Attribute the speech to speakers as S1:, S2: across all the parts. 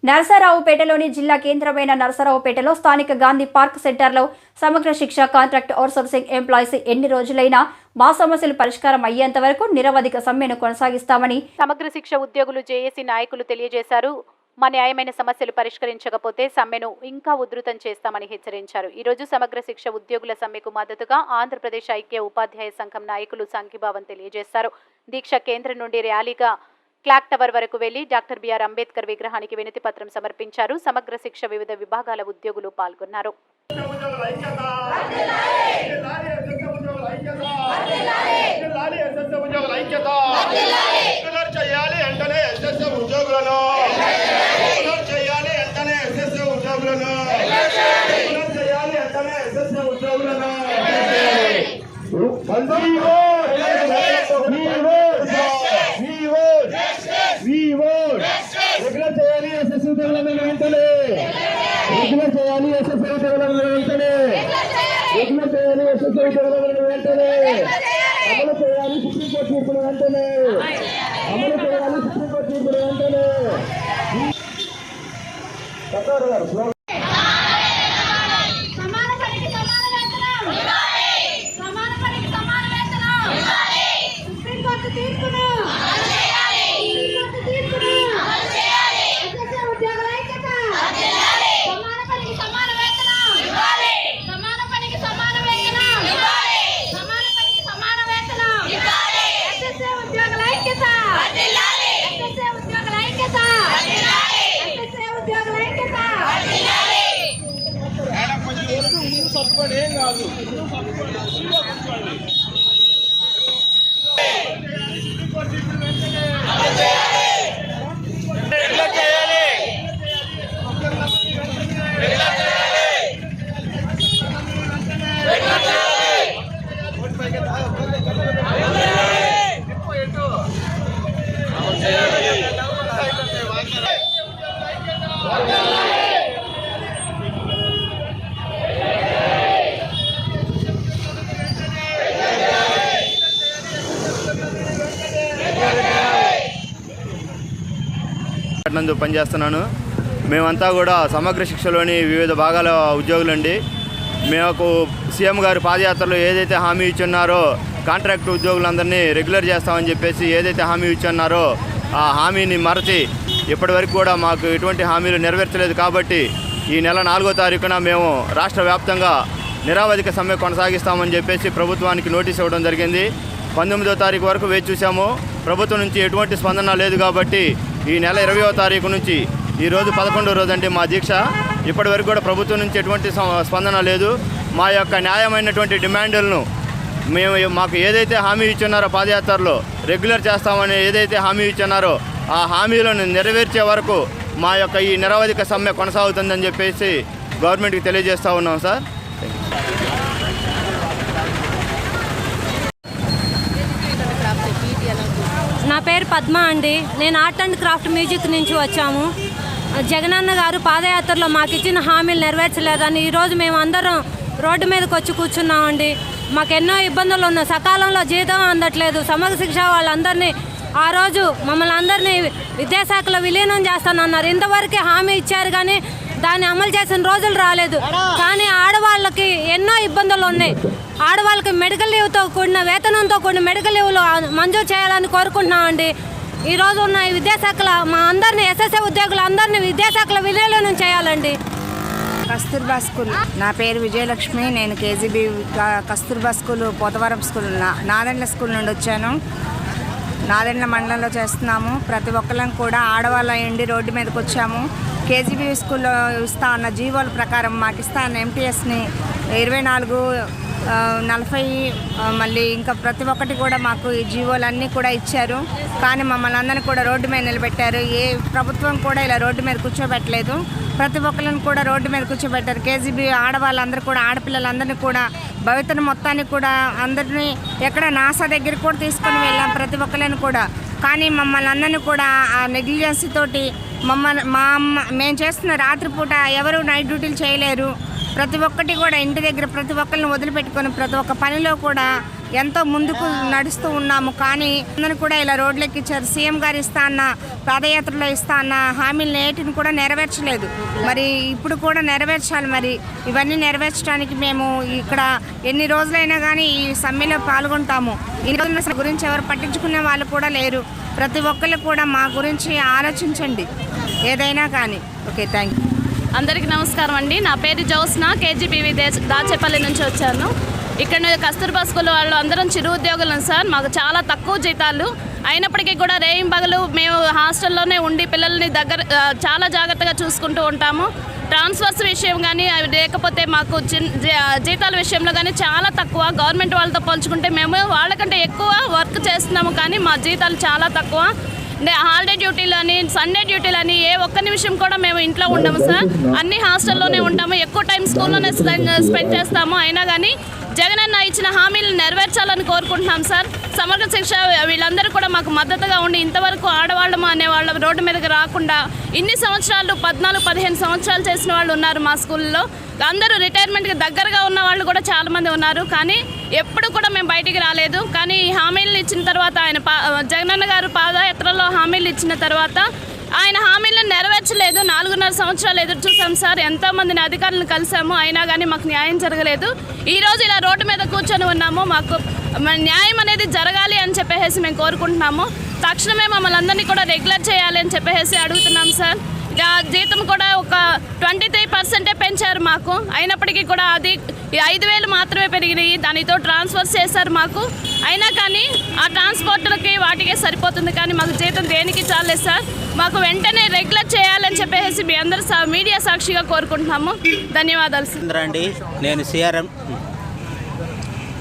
S1: నరసరావుపేటలోని జిల్లా కేంద్రమైన నరసరావుపేటలో స్థానిక గాంధీ పార్క్ సెంటర్లో సమగ్ర శిక్ష కాంట్రాక్ట్ అవుట్సోర్సింగ్ ఎంప్లాయీస్ ఎన్ని రోజులైనా మా సమస్యలు పరిష్కారం అయ్యేంత వరకు నిరవధిక సమ్మెను కొనసాగిస్తామని సమగ్ర శిక్ష ఉద్యోగులు జేఏసీ నాయకులు తెలియజేశారు. మా న్యాయమైన సమస్యలు పరిష్కరించకపోతే సమ్మెను ఇంకా ఉధృతం చేస్తామని హెచ్చరించారు. ఈ రోజు సమగ్ర శిక్ష ఉద్యోగుల సమ్మెకు మద్దతుగా ఆంధ్రప్రదేశ్ ఐక్య ఉపాధ్యాయ సంఘం నాయకులు సంఘీభావం తెలియజేశారు. దీక్ష కేంద్రం నుండి ర్యాలీగా క్లాక్ టవర్ వరకు వెళ్లి డాక్టర్ బిఆర్ అంబేద్కర్ విగ్రహానికి వినతి పత్రం సమర్పించారు. సమగ్ర శిక్ష వివిధ విభాగాల ఉద్యోగులు పాల్గొన్నారు.
S2: పనిచేస్తున్నాను. మేమంతా కూడా సమగ్ర శిక్షలోని వివిధ భాగాల ఉద్యోగులండి. మేము సీఎం గారు పాదయాత్రలో ఏదైతే హామీ ఇచ్చున్నారో కాంట్రాక్ట్ ఉద్యోగులందరినీ రెగ్యులర్ చేస్తామని చెప్పేసి ఏదైతే హామీ ఇచ్చున్నారో ఆ హామీని మరచి ఇప్పటి వరకు కూడా మాకు ఎటువంటి హామీలు నెరవేర్చలేదు. కాబట్టి ఈ నెల 4వ తారీఖున మేము రాష్ట్ర వ్యాప్తంగా నిరవధిక సమ్మె కొనసాగిస్తామని చెప్పేసి ప్రభుత్వానికి నోటీస్ ఇవ్వడం జరిగింది. 19వ తారీఖు వరకు వేచి చూసాము. ప్రభుత్వం నుంచి ఎటువంటి స్పందన లేదు. కాబట్టి ఈ నెల 20వ తారీఖు నుంచి ఈరోజు 11వ రోజు అంటే మా దీక్ష. ఇప్పటి వరకు కూడా ప్రభుత్వం నుంచి ఎటువంటి స్పందన లేదు. మా యొక్క న్యాయమైనటువంటి డిమాండ్లను మాకు ఏదైతే హామీ ఇచ్చున్నారో పాదయాత్రలో రెగ్యులర్ చేస్తామని ఏదైతే హామీ ఇచ్చున్నారో ఆ హామీలను నెరవేర్చే వరకు మా యొక్క ఈ నిరవధిక సమ్మె కొనసాగుతుందని చెప్పేసి గవర్నమెంట్కి తెలియజేస్తూ ఉన్నాం సార్.
S3: నా పేరు పద్మ అండి. నేను ఆర్ట్ అండ్ క్రాఫ్ట్ మ్యూజిక్ నుంచి వచ్చాము. జగనన్న గారు పాదయాత్రలో మాకు ఇచ్చిన హామీలు నెరవేర్చలేదని ఈరోజు మేము అందరం రోడ్డు మీదకి వచ్చి కూర్చున్నామండి. మాకు ఎన్నో ఇబ్బందులు ఉన్నాయి. సకాలంలో జీతం అందట్లేదు. సమగ్ర శిక్ష వాళ్ళందరినీ ఆ రోజు మమ్మల్ని అందరినీ విద్యాశాఖలో విలీనం చేస్తానన్నారు. ఇంతవరకు హామీ ఇచ్చారు కానీ దాన్ని అమలు చేసిన రోజులు రాలేదు. కానీ ఆడవాళ్ళకి ఎన్నో ఇబ్బందులు ఉన్నాయి. ఆడవాళ్ళకి మెడికల్ లీవ్తో కూడిన వేతనంతో కూడిన మెడికల్ లీవ్లు మంజూరు చేయాలని కోరుకుంటున్నామండి. ఈరోజు ఉన్న ఈ విద్యాశాఖలో మా అందరినీ ఎస్ఎస్ఏ ఉద్యోగులు అందరినీ విద్యాశాఖలో విలీనం చేయాలండి.
S4: కస్తూర్బా స్కూల్. నా పేరు విజయలక్ష్మి. నేను KGB Kasturba school Pothavaram school Nadendla school నుండి వచ్చాను. నాదెండ్ల మండలంలో చేస్తున్నాము. ప్రతి ఒక్కరం కూడా ఆడవాళ్ళ ఎండి రోడ్డు మీదకి వచ్చాము. కేజీబీ స్కూల్లో ఇస్తా అన్న జీవోల ప్రకారం మాకు ఇస్తా అన్న ఎంటీఎస్ని 24/40 మళ్ళీ ఇంకా ప్రతి ఒక్కటి కూడా మాకు ఈ జీవోలన్నీ కూడా ఇచ్చారు. కానీ మమ్మల్ని అందరినీ కూడా రోడ్డు మీద నిలబెట్టారు. ఏ ప్రభుత్వం కూడా ఇలా రోడ్డు మీద కూర్చోబెట్టలేదు. ప్రతి ఒక్కరిని కూడా రోడ్డు మీద కూర్చోబెట్టారు. కేజీబీ ఆడవాళ్ళందరూ కూడా ఆడపిల్లలందరినీ కూడా భవితను మొత్తాన్ని కూడా అందరినీ ఎక్కడ నాసా దగ్గరికి కూడా తీసుకొని వెళ్ళాం ప్రతి ఒక్కరిని కూడా. కానీ మమ్మల్ని అందరినీ కూడా ఆ నెగ్లిజెన్సీ తోటి మేము చేస్తున్న రాత్రిపూట ఎవరు నైట్ డ్యూటీలు చేయలేరు. ప్రతి ఒక్కటి కూడా ఇంటి దగ్గర ప్రతి ఒక్కరిని వదిలిపెట్టుకొని ప్రతి ఒక్క పనిలో కూడా ఎంతో ముందుకు నడుస్తూ ఉన్నాము. కానీ అందరూ కూడా ఇలా రోడ్లకి ఇచ్చారు. సీఎం గారు ఇస్తా అన్న పాదయాత్రలో ఇస్తా అన్న హామీలను ఏటిని కూడా నెరవేర్చలేదు. మరి ఇప్పుడు కూడా నెరవేర్చాలి. మరి ఇవన్నీ నెరవేర్చడానికి మేము ఇక్కడ ఎన్ని రోజులైనా కానీ ఈ సమ్మెలో పాల్గొంటాము. ఈ రోజున గురించి ఎవరు పట్టించుకునే వాళ్ళు కూడా లేరు. ప్రతి ఒక్కళ్ళు కూడా మా గురించి ఆలోచించండి ఏదైనా కానీ. Okay, thank you.
S5: అందరికీ నమస్కారం అండి. నా పేరు జోస్నా, కేజీబీవీ దాచేపల్లి నుంచి వచ్చాను. ఇక్కడ కస్తూర్బా స్కూల్ వాళ్ళు అందరం చిరు ఉద్యోగులం సార్. మాకు చాలా తక్కువ జీతాలు అయినప్పటికీ కూడా రేయింబగలు మేము హాస్టల్లోనే ఉండి పిల్లల్ని చాలా జాగ్రత్తగా చూసుకుంటూ ఉంటాము. ట్రాన్స్ఫర్స్ విషయం కానీ అవి లేకపోతే మాకు జీతాల విషయంలో కానీ చాలా తక్కువ. గవర్నమెంట్ వాళ్ళతో పోల్చుకుంటే మేము వాళ్ళకంటే ఎక్కువ వర్క్ చేస్తున్నాము, కానీ మా జీతాలు చాలా తక్కువ. హాలిడే డ్యూటీలు అని, సండే డ్యూటీలు అని ఏ ఒక్క నిమిషం కూడా మేము ఇంట్లో ఉండము సార్. అన్ని హాస్టల్లోనే ఉంటాము. ఎక్కువ టైం స్కూల్లోనే స్పెండ్ చేస్తాము. అయినా కానీ జగనన్న ఇచ్చిన హామీలను నెరవేర్చాలని కోరుకుంటున్నాం సార్. సమగ్ర శిక్ష వీళ్ళందరూ కూడా మాకు మద్దతుగా ఉండి ఇంతవరకు ఆడవాళ్ళము అనేవాళ్ళం రోడ్డు మీదకి రాకుండా ఇన్ని సంవత్సరాలు 14-15 సంవత్సరాలు చేసిన వాళ్ళు ఉన్నారు మా స్కూల్లో. అందరూ రిటైర్మెంట్కి దగ్గరగా ఉన్న వాళ్ళు కూడా చాలామంది ఉన్నారు. కానీ ఎప్పుడు కూడా మేము బయటికి రాలేదు. కానీ ఈ హామీలను ఇచ్చిన తర్వాత జగనన్న గారు పాదయాత్రలో హామీలు ఇచ్చిన తర్వాత ఆయన హామీలను నెరవేర్చలేదు. 4.5 సంవత్సరాలు ఎదురు చూసాం సార్. ఎంతోమందిని అధికారులను కలిసాము, అయినా కానీ మాకు న్యాయం జరగలేదు. ఈరోజు ఇలా రోడ్డు మీద కూర్చొని ఉన్నాము. మాకు న్యాయం అనేది జరగాలి అని చెప్పేసి మేము కోరుకుంటున్నాము. తక్షణమే మమ్మల్ని అందరినీ కూడా రెగ్యులర్ చేయాలి అని చెప్పేసి అడుగుతున్నాం సార్. జీతం కూడా ఒక 23% పెంచారు మాకు. అయినప్పటికీ కూడా అది 5,000 మాత్రమే పెరిగినాయి. దానితో ట్రాన్స్ఫర్ చేశారు మాకు. అయినా కానీ ఆ ట్రాన్స్పోర్ట్లకి వాటికే సరిపోతుంది, కానీ మాకు జీతం దేనికి చాలేదు సార్. మాకు వెంటనే రెగ్యులర్ చేయాలని చెప్పేసి మీ అందరూ మీడియా సాక్షిగా కోరుకుంటున్నాము. ధన్యవాదాలు సార్.
S6: అండి, నేను సిఆర్ఎం,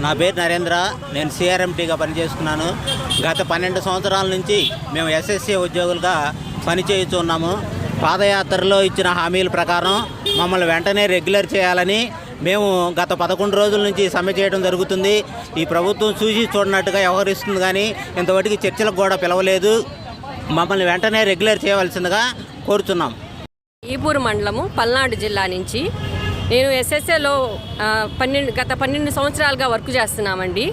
S6: నా పేరు నరేంద్ర. నేను సిఆర్ఎంటీగా పనిచేస్తున్నాను. గత 12 సంవత్సరాల నుంచి మేము ఎస్ఎస్సీ ఉద్యోగులుగా పనిచేస్తున్నాము. పాదయాత్రలో ఇచ్చిన హామీల ప్రకారం మమ్మల్ని వెంటనే రెగ్యులర్ చేయాలని మేము గత 11 రోజుల నుంచి సమ్మె చేయడం జరుగుతుంది. ఈ ప్రభుత్వం చూసి చూడనట్టుగా వ్యవహరిస్తుంది, కానీ ఇంతవరకు చర్చలకు కూడా పిలవలేదు. మమ్మల్ని వెంటనే రెగ్యులర్ చేయవలసిందిగా కోరుతున్నాం.
S7: ఈపూరు మండలము, పల్నాడు జిల్లా నుంచి. నేను ఎస్ఎస్ఏలో గత 12 సంవత్సరాలుగా వర్క్ చేస్తున్నామండి.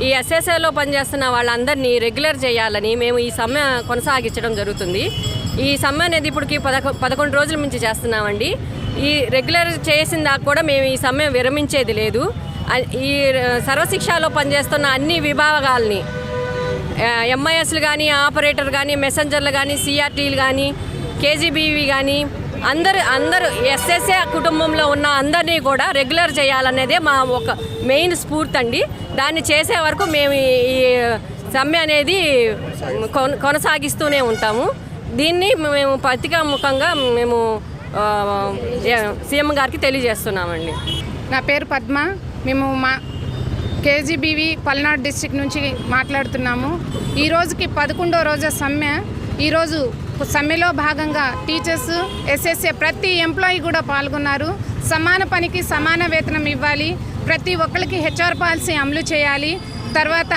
S7: ఈ ఎస్ఎస్ఏలో పనిచేస్తున్న వాళ్ళందరినీ రెగ్యులర్ చేయాలని మేము ఈ సమ్మె కొనసాగించడం జరుగుతుంది. ఈ సమ్మె అనేది ఇప్పటికి 11 రోజుల నుంచి చేస్తున్నామండి. ఈ రెగ్యులర్ చేసిన దాకా కూడా మేము ఈ సమ్మె విరమించేది లేదు. ఈ సర్వశిక్షలో పనిచేస్తున్న అన్ని విభాగాల్ని, ఎంఐఎస్లు కానీ, ఆపరేటర్ కానీ, మెసెంజర్లు కానీ, సిఆర్టీలు కానీ, కేజీబీవి కానీ అందరూ ఎస్ఎస్ఏ కుటుంబంలో ఉన్న అందరినీ కూడా రెగ్యులర్ చేయాలనేదే మా ఒక మెయిన్ స్ఫూర్తి అండి. దాన్ని చేసే వరకు మేము ఈ సమ్మె అనేది కొనసాగిస్తూనే ఉంటాము. దీన్ని మేము పత్రికాముఖంగా మేము సీఎం గారికి తెలియజేస్తున్నామండి.
S8: నా పేరు పద్మ. మేము కేజీబీవీ పల్నాడు డిస్ట్రిక్ట్ నుంచి మాట్లాడుతున్నాము. ఈ రోజుకి 11వ రోజు సమ్మె. ఈరోజు సమ్మెలో భాగంగా టీచర్స్, ఎస్ఎస్ఏ ప్రతి ఎంప్లాయీ కూడా పాల్గొన్నారు. సమాన పనికి సమాన వేతనం ఇవ్వాలి. ప్రతి ఒక్కరికి హెచ్ఆర్ పాలసీ అమలు చేయాలి. తర్వాత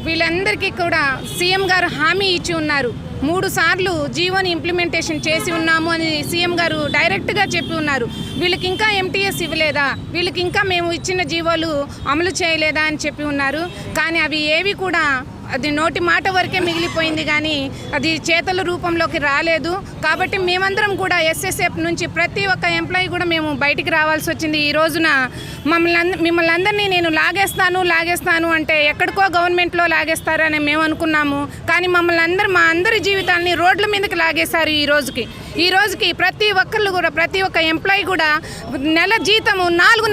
S8: వీళ్ళందరికీ కూడా సీఎం గారు హామీ ఇచ్చి ఉన్నారు. 3 సార్లు జీవోని ఇంప్లిమెంటేషన్ చేసి ఉన్నాము అని సీఎం గారు డైరెక్ట్గా చెప్పి ఉన్నారు. వీళ్ళకి ఇంకా ఎంటీఎస్ ఇవ్వలేదా, వీళ్ళకి ఇంకా మేము ఇచ్చిన జీవోలు అమలు చేయలేదా అని చెప్పి ఉన్నారు. కానీ అవి ఏవి కూడా అది నోటి మాట వరకే మిగిలిపోయింది, కానీ అది చేతల రూపంలోకి రాలేదు. కాబట్టి మేమందరం కూడా ఎస్ఎస్ఎఫ్ నుంచి ప్రతి ఒక్క ఎంప్లాయీ కూడా మేము బయటికి రావాల్సి వచ్చింది. ఈ రోజున మిమ్మల్ని అందరినీ నేను లాగేస్తాను అంటే ఎక్కడికో గవర్నమెంట్లో లాగేస్తారని మేము అనుకున్నాము. కానీ మమ్మల్ని మా అందరి జీవితాలని రోడ్ల మీదకి లాగేశారు. ఈ రోజుకి ప్రతి ఒక్కళ్ళు కూడా, ప్రతి ఒక్క ఎంప్లాయీ కూడా నెల జీతము 4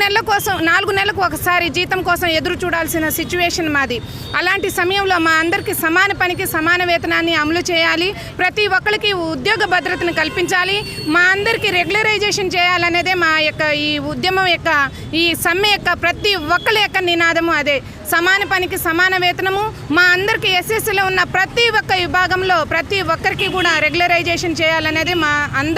S8: నెలలకు ఒకసారి జీతం కోసం ఎదురు చూడాల్సిన సిచ్యువేషన్ మాది. అలాంటి సమయంలో మా అందరికీ సమాన పనికి సమాన వేతనాన్ని అమలు చేయాలి. ప్రతి ఒక్కరికి ఉద్యోగ భద్రతను కల్పించాలి. మా అందరికీ రెగ్యులరైజేషన్ చేయాలనేదే మా యొక్క ఈ ఉద్యమం యొక్క, ఈ సమ్మె యొక్క ప్రతి ఒక్కరి యొక్క నినాదము అదే. సమాన పనికి సమాన వేతనము. మా అందరికీ ఎస్ఎస్సీలో ఉన్న ప్రతి ఒక్క విభాగంలో ప్రతి ఒక్కరికి కూడా రెగ్యులరైజేషన్ చేయాలనేది మా అందరి